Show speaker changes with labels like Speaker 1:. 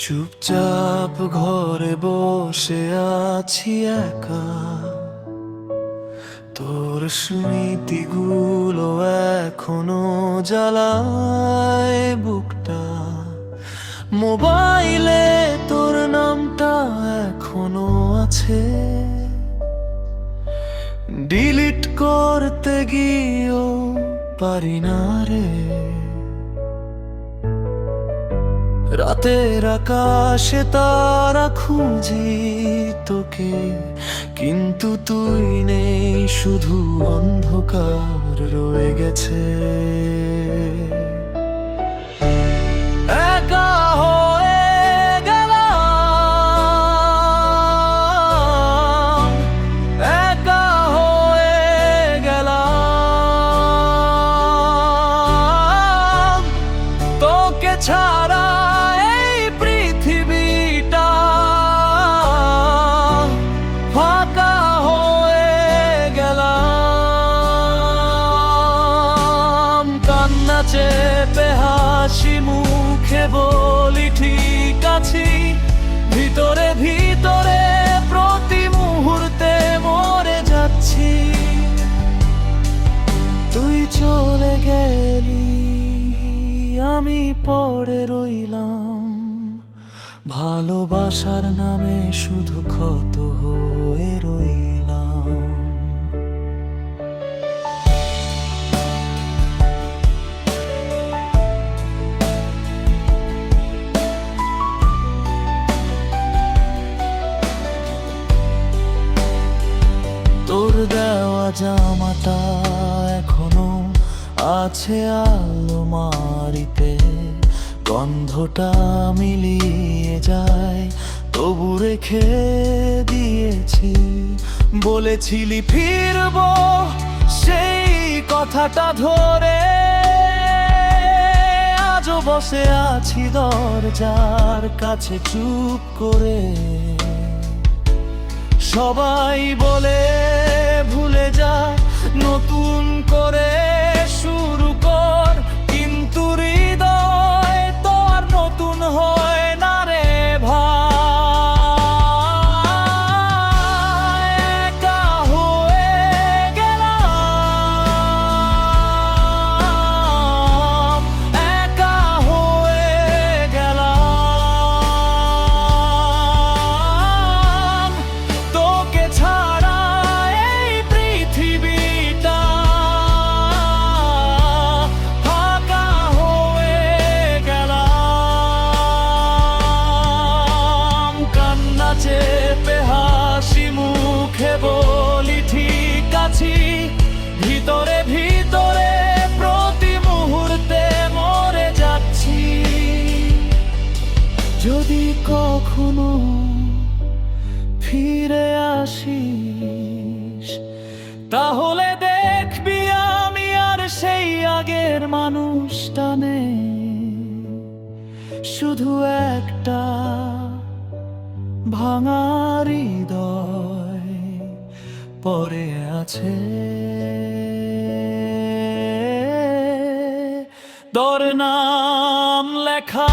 Speaker 1: চুপচাপ ঘরে বসে আছি একা, তোর স্মৃতিগুলো এখনো জ্বালায় বুকটা। মোবাইলে তোর নামটা এখনো আছে, ডিলিট করতে গিয়েও পারি না রে। রাতের আকাশে তারা খুঁজি তোকে, কিন্তু তুই নেই, শুধু অন্ধকার রয়ে গেছে। একা হয়ে গেলাম, একা হয়ে গেলাম, তোকে ছাড়া চেপে হাসি মুখে বলি ঠিক আছি, ভিতরে ভিতরে প্রতি মুহূর্তে মরে যাচ্ছি। তুই চলে গেলি, আমি পড়ে রইলাম, ভালোবাসার নামে শুধু ক্ষত হয়ে রইলাম। তোর দেওয়া জামাটা এখনো আছে আলমারিতে, গন্ধটা মিলিয়ে যায়, তবু রেখে দিয়েছি। বলেছিলি ফিরবো, সেই কথাটা ধরে আজও বসে আছি দরজার কাছে চুপ করে। সবাই বলে ভুলে যা, নতুন করে শুরু কর, কিন্তু হৃদয় তো আর নতুন হয় না রে ভাই। একা হয়ে গেলাম, একা হয়ে গেলাম, তোকে ছাড়া এই পৃথিবীটা ফাঁকা হয়ে গেলাম। কান্না চেপে হাসি মুখে বলি ঠিক আছি, ভিতরে ভিতরে প্রতি মুহূর্তে মরে যাচ্ছি। যদি কখনো ফিরে আসিস, তাহলে দেখবি আমি আর সেই আগের মানুষটা নেই, শুধু একটা ভাঙা হৃদয় পড়ে আছে। তোর নাম লেখা